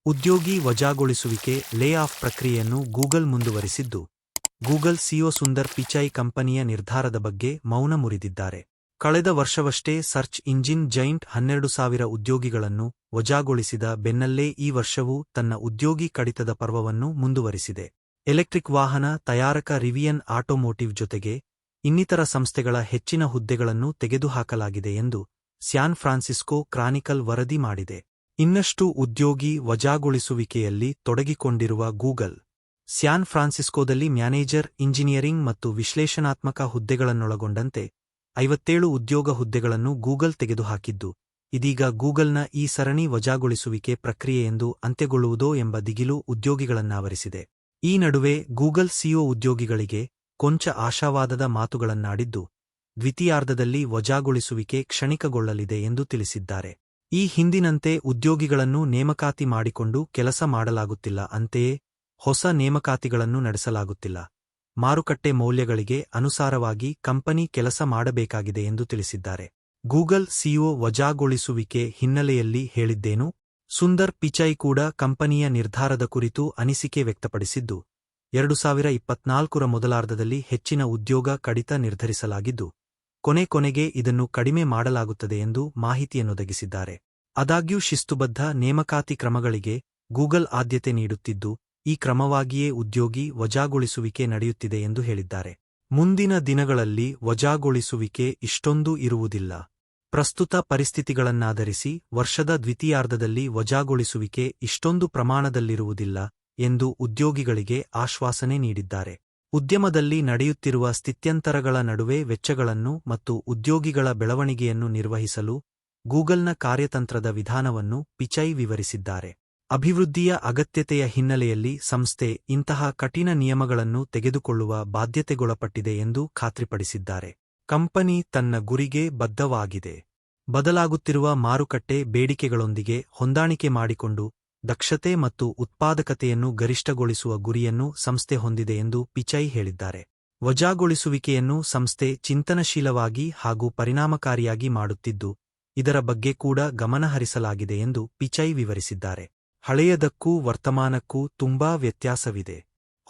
ಉದ್ಯೋಗಿ ವಜಾಗೊಳಿಸುವಿಕೆ lay off ಪ್ರಕ್ರಿಯೆಯನ್ನು Google ಮುಂದುವರಿಸಿದ್ದು, ಗೂಗಲ್ ಸಿಇಒ ಸುಂದರ್ ಪಿಚೈ ಕಂಪನಿಯ ನಿರ್ಧಾರದ ಬಗ್ಗೆ ಮೌನ ಮುರಿದಿದ್ದಾರೆ. ಕಳೆದ ವರ್ಷವಷ್ಟೇ ಸರ್ಚ್ ಇಂಜಿನ್ ಜೈಂಟ್ 12,000 ಉದ್ಯೋಗಿಗಳನ್ನು ವಜಾಗೊಳಿಸಿದ ಬೆನ್ನಲ್ಲೇ ಈ ವರ್ಷವೂ ತನ್ನ ಉದ್ಯೋಗಿ ಕಡಿತದ ಪರ್ವವನ್ನು ಮುಂದುವರಿಸಿದೆ. ಎಲೆಕ್ಟ್ರಿಕ್ ವಾಹನ ತಯಾರಕ ರಿವಿಯನ್ ಆಟೋಮೋಟಿವ್ ಜೊತೆಗೆ ಇನ್ನಿತರ ಸಂಸ್ಥೆಗಳ ಹೆಚ್ಚಿನ ಹುದ್ದೆಗಳನ್ನು ತೆಗೆದುಹಾಕಲಾಗಿದೆ ಎಂದು ಸ್ಯಾನ್ ಫ್ರಾನ್ಸಿಸ್ಕೋ ಕ್ರಾನಿಕಲ್ ವರದಿ ಮಾಡಿದೆ. ಇನ್ನಷ್ಟು ಉದ್ಯೋಗಿ ವಜಾಗೊಳಿಸುವಿಕೆಯಲ್ಲಿ ತೊಡಗಿಕೊಂಡಿರುವ ಗೂಗಲ್, ಸ್ಯಾನ್ ಫ್ರಾನ್ಸಿಸ್ಕೋದಲ್ಲಿ ಮ್ಯಾನೇಜರ್ ಇಂಜಿನಿಯರಿಂಗ್ ಮತ್ತು ವಿಶ್ಲೇಷಣಾತ್ಮಕ ಹುದ್ದೆಗಳನ್ನೊಳಗೊಂಡಂತೆ 57 ಉದ್ಯೋಗ ಹುದ್ದೆಗಳನ್ನು ಗೂಗಲ್ ತೆಗೆದುಹಾಕಿದ್ದು, ಇದೀಗ ಗೂಗಲ್ನ ಈ ಸರಣಿ ವಜಾಗೊಳಿಸುವಿಕೆ ಪ್ರಕ್ರಿಯೆಯೆಂದು ಅಂತ್ಯಗೊಳ್ಳುವುದೋ ಎಂಬ ದಿಗಿಲು ಉದ್ಯೋಗಿಗಳನ್ನಾವರಿಸಿದೆ. ಈ ನಡುವೆ ಗೂಗಲ್ ಸಿಇಒ ಉದ್ಯೋಗಿಗಳಿಗೆ ಕೊಂಚ ಆಶಾವಾದದ ಮಾತುಗಳನ್ನಾಡಿದ್ದು, ದ್ವಿತೀಯಾರ್ಧದಲ್ಲಿ ವಜಾಗೊಳಿಸುವಿಕೆ ಕ್ಷಣಿಕಗೊಳ್ಳಲಿದೆ ಎಂದು ತಿಳಿಸಿದ್ದಾರೆ. ಈ ಹಿಂದಿನಂತೆ ಉದ್ಯೋಗಿಗಳನ್ನು ನೇಮಕಾತಿ ಮಾಡಿಕೊಂಡು ಕೆಲಸ ಮಾಡಲಾಗುತ್ತಿಲ್ಲ, ಅಂತೆಯೇ ಹೊಸ ನೇಮಕಾತಿಗಳನ್ನು ನಡೆಸಲಾಗುತ್ತಿಲ್ಲ. ಮಾರುಕಟ್ಟೆ ಮೌಲ್ಯಗಳಿಗೆ ಅನುಸಾರವಾಗಿ ಕಂಪನಿ ಕೆಲಸ ಮಾಡಬೇಕಾಗಿದೆ ಎಂದು ತಿಳಿಸಿದ್ದಾರೆ. ಗೂಗಲ್ ಸಿಇಒ ವಜಾಗೊಳಿಸುವಿಕೆ ಹಿನ್ನೆಲೆಯಲ್ಲಿ ಹೇಳಿದ್ದೇನು? ಸುಂದರ್ ಪಿಚೈ ಕೂಡ ಕಂಪನಿಯ ನಿರ್ಧಾರದ ಕುರಿತು ಅನಿಸಿಕೆ ವ್ಯಕ್ತಪಡಿಸಿದ್ದು, 2024ರ ಮೊದಲಾರ್ಧದಲ್ಲಿ ಹೆಚ್ಚಿನ ಉದ್ಯೋಗ ಕಡಿತ ನಿರ್ಧರಿಸಲಾಗಿದ್ದು, ಕೊನೆಗೆ ಇದನ್ನು ಕಡಿಮೆ ಮಾಡಲಾಗುತ್ತದೆ ಎಂದು ಮಾಹಿತಿಯನ್ನೊದಗಿಸಿದ್ದಾರೆ. ಆದಾಗ್ಯೂ ಶಿಸ್ತುಬದ್ಧ ನೇಮಕಾತಿ ಕ್ರಮಗಳಿಗೆ ಗೂಗಲ್ ಆದ್ಯತೆ ನೀಡುತ್ತಿದ್ದು, ಈ ಕ್ರಮವಾಗಿಯೇ ಉದ್ಯೋಗಿ ವಜಾಗೊಳಿಸುವಿಕೆ ನಡೆಯುತ್ತಿದೆ ಎಂದು ಹೇಳಿದ್ದಾರೆ. ಮುಂದಿನ ದಿನಗಳಲ್ಲಿ ವಜಾಗೊಳಿಸುವಿಕೆ ಇಷ್ಟೊಂದು ಇರುವುದಿಲ್ಲ. ಪ್ರಸ್ತುತ ಪರಿಸ್ಥಿತಿಗಳನ್ನಾಧರಿಸಿ ವರ್ಷದ ದ್ವಿತೀಯಾರ್ಧದಲ್ಲಿ ವಜಾಗೊಳಿಸುವಿಕೆ ಇಷ್ಟೊಂದು ಪ್ರಮಾಣದಲ್ಲಿರುವುದಿಲ್ಲ ಎಂದು ಉದ್ಯೋಗಿಗಳಿಗೆ ಆಶ್ವಾಸನೆ ನೀಡಿದ್ದಾರೆ. ಉದ್ಯಮದಲ್ಲಿ ನಡೆಯುತ್ತಿರುವ ಸ್ಥಿತ್ಯಂತರಗಳ ನಡುವೆ ವೆಚ್ಚಗಳನ್ನು ಮತ್ತು ಉದ್ಯೋಗಿಗಳ ಬೆಳವಣಿಗೆಯನ್ನು ನಿರ್ವಹಿಸಲು ಗೂಗಲ್ನ ಕಾರ್ಯತಂತ್ರದ ವಿಧಾನವನ್ನು ಪಿಚೈ ವಿವರಿಸಿದ್ದಾರೆ. ಅಭಿವೃದ್ಧಿಯ ಅಗತ್ಯತೆಯ ಹಿನ್ನೆಲೆಯಲ್ಲಿ ಸಂಸ್ಥೆ ಇಂತಹ ಕಠಿಣ ನಿಯಮಗಳನ್ನು ತೆಗೆದುಕೊಳ್ಳುವ ಬಾಧ್ಯತೆಗೊಳಪಟ್ಟಿದೆ ಎಂದು ಖಾತ್ರಿಪಡಿಸಿದ್ದಾರೆ. ಕಂಪನಿ ತನ್ನ ಗುರಿಗೆ ಬದ್ಧವಾಗಿದೆ. ಬದಲಾಗುತ್ತಿರುವ ಮಾರುಕಟ್ಟೆ ಬೇಡಿಕೆಗಳೊಂದಿಗೆ ಹೊಂದಾಣಿಕೆ ಮಾಡಿಕೊಂಡು ದಕ್ಷತೆ ಮತ್ತು ಉತ್ಪಾದಕತೆಯನ್ನು ಗರಿಷ್ಠಗೊಳಿಸುವ ಗುರಿಯನ್ನು ಸಂಸ್ಥೆ ಹೊಂದಿದೆ ಎಂದು ಪಿಚೈ ಹೇಳಿದ್ದಾರೆ. ವಜಾಗೊಳಿಸುವಿಕೆಯನ್ನು ಸಂಸ್ಥೆ ಚಿಂತನಶೀಲವಾಗಿ ಹಾಗೂ ಪರಿಣಾಮಕಾರಿಯಾಗಿ ಮಾಡುತ್ತಿದ್ದು, ಇದರ ಬಗ್ಗೆ ಕೂಡ ಗಮನಹರಿಸಲಾಗಿದೆ ಎಂದು ಪಿಚೈ ವಿವರಿಸಿದ್ದಾರೆ. ಹಳೆಯದಕ್ಕೂ ವರ್ತಮಾನಕ್ಕೂ ತುಂಬಾ ವ್ಯತ್ಯಾಸವಿದೆ.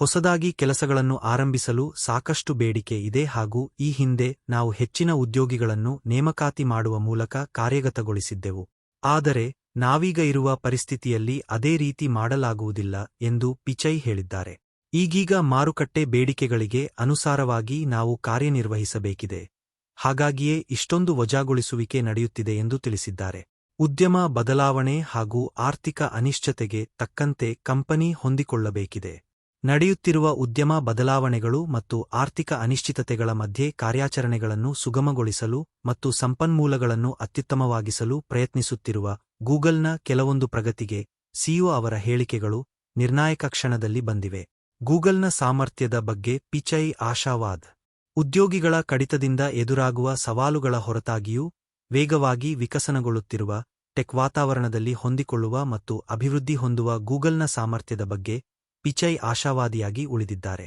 ಹೊಸದಾಗಿ ಕೆಲಸಗಳನ್ನು ಆರಂಭಿಸಲು ಸಾಕಷ್ಟು ಬೇಡಿಕೆ ಇದೆ ಹಾಗೂ ಈ ಹಿಂದೆ ನಾವು ಹೆಚ್ಚಿನ ಉದ್ಯೋಗಿಗಳನ್ನು ನೇಮಕಾತಿ ಮಾಡುವ ಮೂಲಕ ಕಾರ್ಯಗತಗೊಳಿಸಿದ್ದೆವು. ಆದರೆ ನಾವೀಗ ಇರುವ ಪರಿಸ್ಥಿತಿಯಲ್ಲಿ ಅದೇ ರೀತಿ ಮಾಡಲಾಗುವುದಿಲ್ಲ ಎಂದು ಪಿಚೈ ಹೇಳಿದ್ದಾರೆ. ಈಗೀಗ ಮಾರುಕಟ್ಟೆ ಬೇಡಿಕೆಗಳಿಗೆ ಅನುಸಾರವಾಗಿ ನಾವು ಕಾರ್ಯನಿರ್ವಹಿಸಬೇಕಿದೆ. ಹಾಗಾಗಿಯೇ ಇಷ್ಟೊಂದು ವಜಾಗೊಳಿಸುವಿಕೆ ನಡೆಯುತ್ತಿದೆ ಎಂದು ತಿಳಿಸಿದ್ದಾರೆ. ಉದ್ಯಮ ಬದಲಾವಣೆ ಹಾಗೂ ಆರ್ಥಿಕ ಅನಿಶ್ಚಿತತೆಗೆ ತಕ್ಕಂತೆ ಕಂಪನಿ ಹೊಂದಿಕೊಳ್ಳಬೇಕಿದೆ. ನಡೆಯುತ್ತಿರುವ ಉದ್ಯಮ ಬದಲಾವಣೆಗಳು ಮತ್ತು ಆರ್ಥಿಕ ಅನಿಶ್ಚಿತತೆಗಳ ಮಧ್ಯೆ ಕಾರ್ಯಾಚರಣೆಗಳನ್ನು ಸುಗಮಗೊಳಿಸಲು ಮತ್ತು ಸಂಪನ್ಮೂಲಗಳನ್ನು ಅತ್ಯುತ್ತಮವಾಗಿಸಲು ಪ್ರಯತ್ನಿಸುತ್ತಿರುವ ಗೂಗಲ್ನ ಕೆಲವೊಂದು ಪ್ರಗತಿಗೆ ಸಿಇಒ ಅವರ ಹೇಳಿಕೆಗಳು ನಿರ್ಣಾಯಕ ಕ್ಷಣದಲ್ಲಿ ಬಂದಿವೆ. ಗೂಗಲ್ನ ಸಾಮರ್ಥ್ಯದ ಬಗ್ಗೆ ಪಿಚೈ ಆಶಾವಾದ. ಉದ್ಯೋಗಿಗಳ ಕಡಿತದಿಂದ ಎದುರಾಗುವ ಸವಾಲುಗಳ ಹೊರತಾಗಿಯೂ ವೇಗವಾಗಿ ವಿಕಸನಗೊಳ್ಳುತ್ತಿರುವ ಟೆಕ್ ವಾತಾವರಣದಲ್ಲಿ ಹೊಂದಿಕೊಳ್ಳುವ ಮತ್ತು ಅಭಿವೃದ್ಧಿ ಹೊಂದುವ ಗೂಗಲ್ನ ಸಾಮರ್ಥ್ಯದ ಬಗ್ಗೆ ಪಿಚೈ ಆಶಾವಾದಿಯಾಗಿ ಉಳಿದಿದ್ದಾರೆ.